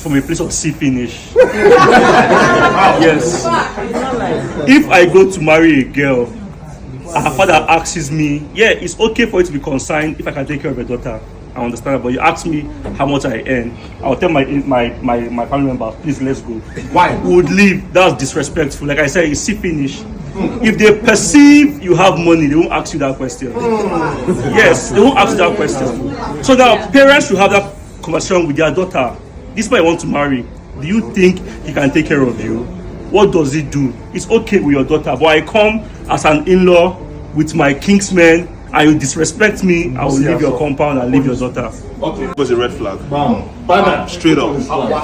from a place of see finish. Yes. If I go to marry a girl, and her father asks me, yeah, it's okay for you to be concerned if I can take care of your daughter. I understand, but you ask me how much I earn, I'll tell my family member, please let's go. Why? We would leave. That's disrespectful. Like I said, it's see finish. If they perceive you have money, they won't ask you that question. Yes, they won't ask you that question. So now parents should have that conversation with their daughter. This boy I want to marry. Do you think he can take care of you? What does he do? It's okay with your daughter, but I come as an in-law with my kingsmen, and you disrespect me, I will leave your compound and leave your daughter. Okay. It was a red flag. Straight up.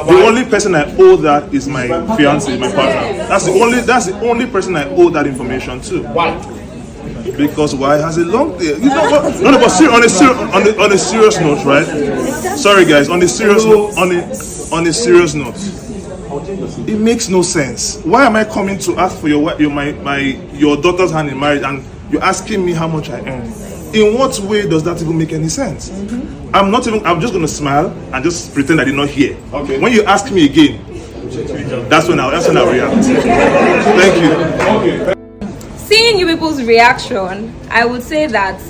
The only person I owe that is my fiance, my partner. That's the only person I owe that information to. Why? Because why has a long day? You know what? No, but on a serious note, right? Sorry guys, on a serious note, it makes no sense. Why am I coming to ask for your daughter's hand in marriage and you're asking me how much I earn? In what way does that even make any sense? I'm just gonna smile and just pretend I did not hear. Okay. When you ask me again, that's when I'll react. Thank you. Seeing you people's reaction, I would say that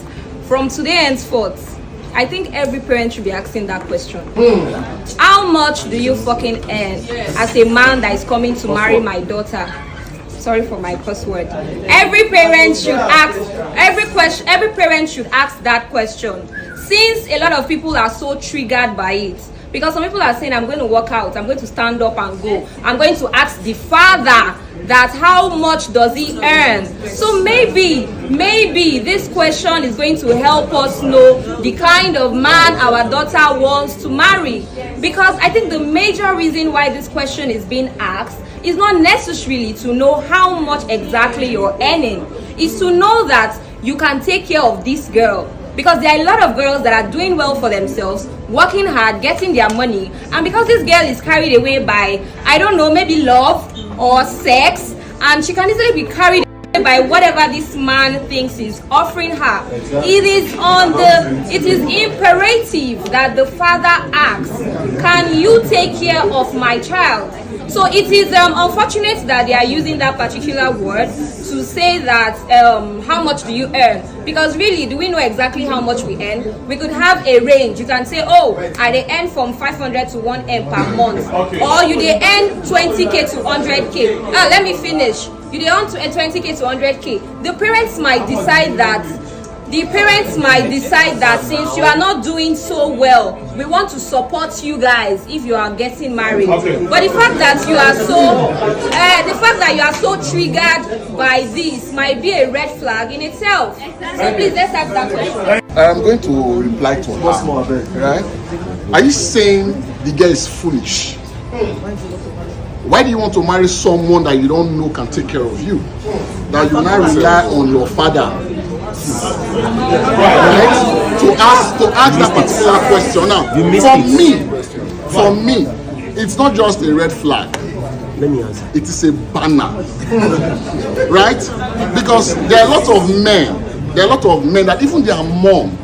from today henceforth, I think every parent should be asking that question. How much do you fucking earn as a man that is coming to marry my daughter? Sorry for my curse word. Every parent should ask every parent should ask that question. Since a lot of people are so triggered by it. Because some people are saying, I'm going to work out, I'm going to stand up and go. I'm going to ask the father that how much does he earn. So maybe this question is going to help us know the kind of man our daughter wants to marry. Because I think the major reason why this question is being asked is not necessarily to know how much exactly you're earning. It's to know that you can take care of this girl. Because there are a lot of girls that are doing well for themselves, working hard, getting their money, and because this girl is carried away by, I don't know, maybe love or sex, and she can easily be carried away by whatever this man thinks is offering her. It is imperative that the father asks, can you take care of my child? So it is unfortunate that they are using that particular word to say that how much do you earn? Because really, do we know exactly how much we earn? We could have a range. You can say, oh, they earn from 500 to 1M per month. Or you they earn 20K to 100K. Let me finish. You they earn 20K to 100K. The parents might decide that since you are not doing so well, we want to support you guys if you are getting married. But the fact that you are so triggered by this might be a red flag in itself. So please, let's ask that question. I'm going to reply to her. Right? Are you saying the girl is foolish? Why do you want to marry someone that you don't know can take care of you? That you now rely on your father? Right? To ask that particular question. Now, for me, it's not just a red flag. Let me answer. It is a banner. Right? Because there are a lot of men that even their mom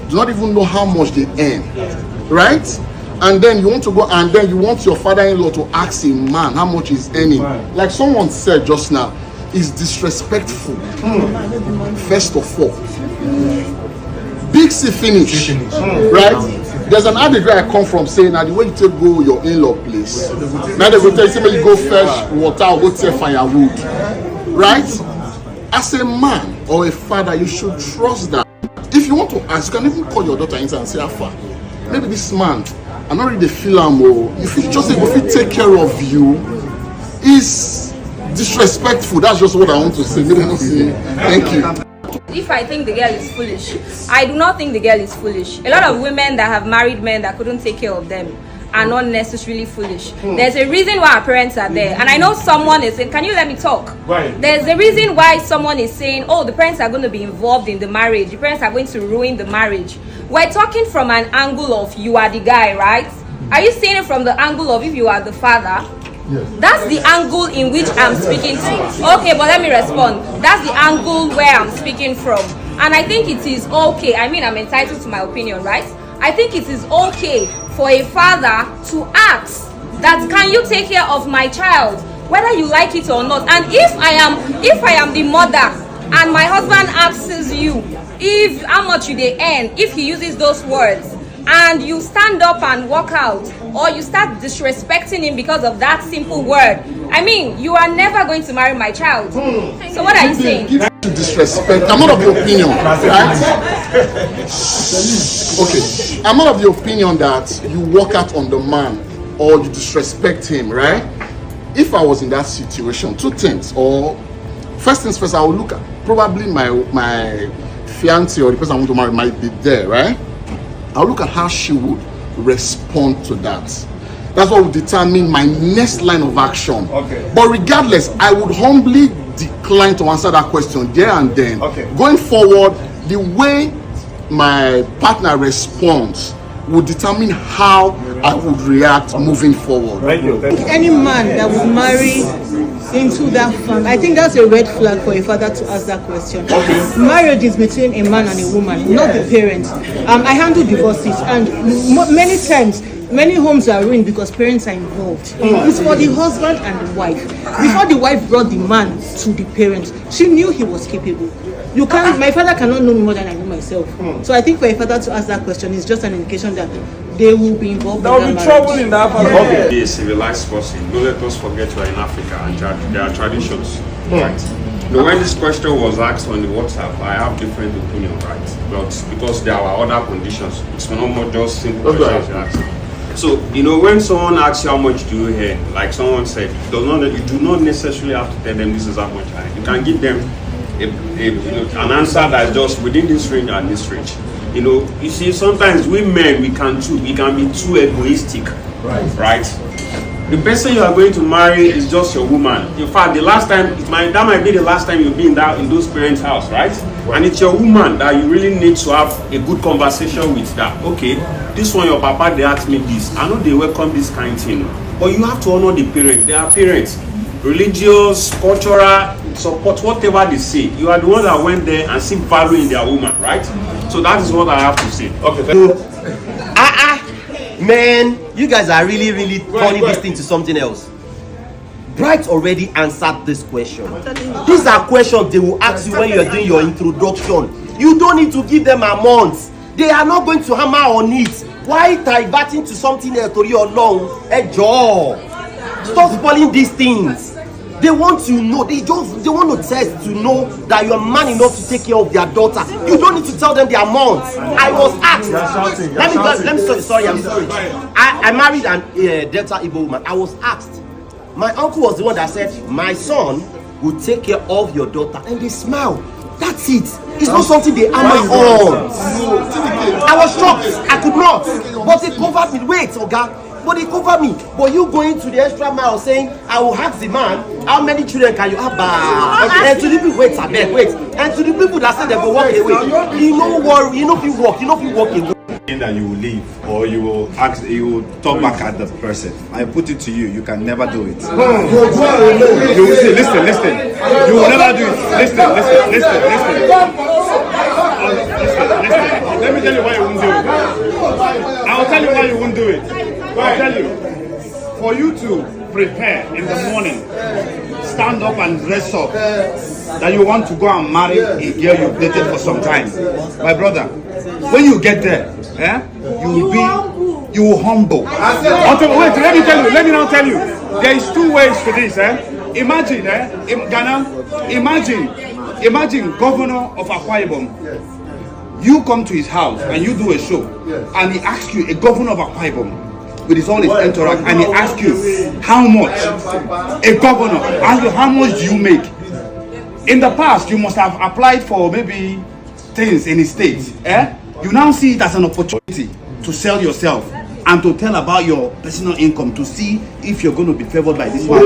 do not even know how much they earn. Right? And then you want to go and then you want your father-in-law to ask a man how much he's earning. Like someone said just now, is disrespectful. First of all, big C finish, right? There's an adage where I come from saying that the way you take go your in-law place, now they will tell you somebody go fetch water or go take firewood, right? As a man or a father, you should trust that. If you want to ask, you can even call your daughter inside and say, Alpha, maybe this man, I'm not really feel him, if he just if he take care of you, is disrespectful. That's just what I want to say. Maybe not say thank you. If I think the girl is foolish, I do not think the girl is foolish. A lot of women that have married men that couldn't take care of them are not necessarily foolish. There's a reason why our parents are there. And I know someone is saying, can you let me talk? Right. There's a reason why someone is saying, oh, the parents are going to be involved in the marriage. The parents are going to ruin the marriage. We're talking from an angle of you are the guy, right? Are you saying it from the angle of if you are the father? Yes. That's the angle in which I'm speaking to. Okay, but let me respond. That's the angle where I'm speaking from. And I think it is okay. I mean, I'm entitled to my opinion, right? I think it is okay for a father to ask that, can you take care of my child, whether you like it or not? And if I am the mother and my husband asks you if how much you they earn, if he uses those words, and you stand up and walk out, or you start disrespecting him because of that simple word, I mean, you are never going to marry my child. So what are you saying? Disrespect. I'm not of the opinion, right? Okay, I'm not of the opinion that you walk out on the man or you disrespect him, right? If I was in that situation, two things, or first things first, I will look at probably my fiance or the person I want to marry might be there, right? I'll look at how she would respond to that. That's what will determine my next line of action. Okay. But regardless, I would humbly decline to answer that question there and then. Okay. Going forward, the way my partner responds will determine how I would react moving forward. Thank you. Any man that would marry into that family, I think that's a red flag for a father to ask that question. Marriage is between a man and a woman, not the parents. I handle divorces, and many times, many homes are ruined because parents are involved. It's for the husband and the wife. Before the wife brought the man to the parents, she knew he was capable. You can't. My father cannot know me more than I know myself. So I think for a father to ask that question is just an indication that they will be involved. There will be trouble in that family. Okay. Be a civilized person. Don't let us forget we are in Africa and there are traditions, right? Now, when this question was asked on the WhatsApp, I have different opinion, right? But because there are other conditions, it's not more just simple questions you ask. So, when someone asks you how much do you earn, like someone said, you do not necessarily have to tell them this is how much I earn. You can give them an answer that's just within this range and this range. You see, sometimes we men, we can be too egoistic, right? The person you are going to marry is just your woman. In fact, that might be the last time you'll be in those parents' house, right? And it's your woman that you really need to have a good conversation with. That, okay, this one your papa, they asked me this. I know they welcome this kind of thing, but you have to honor the parents. They are parents, religious, cultural support, whatever they say. You are the one that went there and see value in their woman, right? So that is what I have to say. Okay. Man, you guys are really turning this thing to something else. Bright already answered this question. These are questions they will ask you when you are doing your introduction. You don't need to give them a month. They are not going to hammer on it. Why diverting to something else to your long? Stop spoiling these things. They want to know, they want to test to know that you're man enough to take care of their daughter. You don't need to tell them their month. I was asked. Let me sorry, I'm sorry. I married a Delta Igbo woman. I was asked. My uncle was the one that said, my son will take care of your daughter. And they smile. That's it. It's not something they hammer on. I was shocked. I could not. But they covered me. Wait, Oga. But they cover me. But you going to the extra mile saying, I will ask the man, how many children can you have? And to the people, wait. And to the people that say they will walk away, you know worry, you know if you walk away. That you will leave, or you will talk back at the person. I put it to you, you can never do it. You will say, listen. You will never do it. Listen. Let me tell you why you won't do it. I will tell you why you won't do it. I'll tell you, for you to prepare in the morning, stand up and dress up, that you want to go and marry a girl you've dated for some time. My brother, when you get there, you will humble. Wait, let me now tell you. There is two ways to this. Imagine, in Ghana, imagine Governor of Akwa Ibom. You come to his house and you do a show, and he asks you, a governor of Akwa Ibom, with all his entourage, and he asks you how much. A governor asks you how much do you make. In the past, you must have applied for maybe things in his state. You now see it as an opportunity to sell yourself and to tell about your personal income to see if you're going to be favored by this man.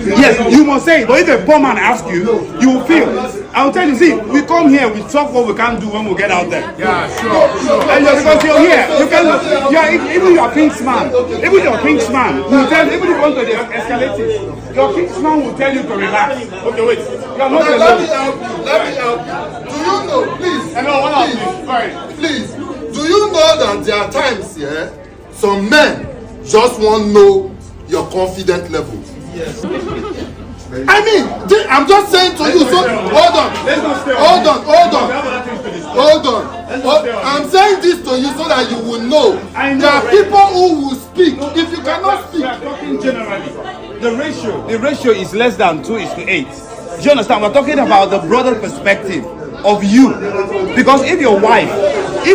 Yes, you must say it. But if a poor man asks you, you will feel. I will tell you, see, we come here, we talk what we can't do when we get out there. Yeah, sure. And because you're here, even your Kingsman, will tell, even if you want to escalate it, your Kingsman will tell you to relax. Okay, wait. You are not let me help. Do you know, please? Hello, please. Please, do you know that there are times here, some men just want to know your confidence level. Yes. I mean, I'm just saying to you, so hold on. I'm saying this to you so that you will know. There are people who will speak. If you cannot speak, we are talking generally. The ratio is less than 2:8. Do you understand? We're talking about the broader perspective of you. Because if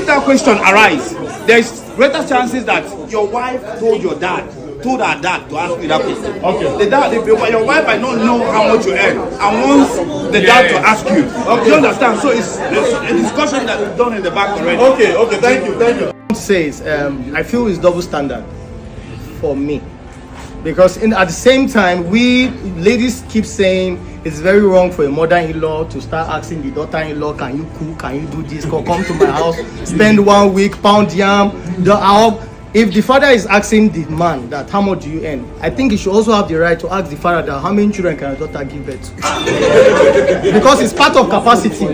that question arises, there's greater chances that your wife told her dad to ask you that question. Okay. Your wife might not know how much you earn and wants the dad to ask you. Okay. Do you understand? So it's a discussion that is done in the back already. Okay, thank you. Says I feel it's double standard for me, because at the same time we ladies keep saying it's very wrong for a mother-in-law to start asking the daughter-in-law, can you cook, can you do this, come to my house, spend 1 week, pound yam. If the father is asking the man that how much do you earn, I think he should also have the right to ask the father that how many children can a daughter give birth to. Because it's part of capacity.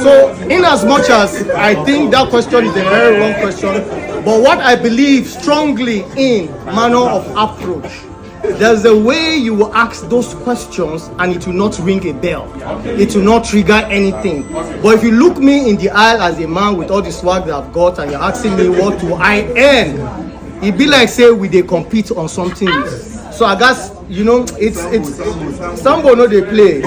So in as much as I think that question is a very wrong question, but what I believe strongly in manner of approach, there's a way you will ask those questions and it will not ring a bell. It will not trigger anything. But if you look me in the eye as a man with all the swag that I've got and you're asking me what do I earn, it be like say we they compete on something. So I guess, it's somebody know they play.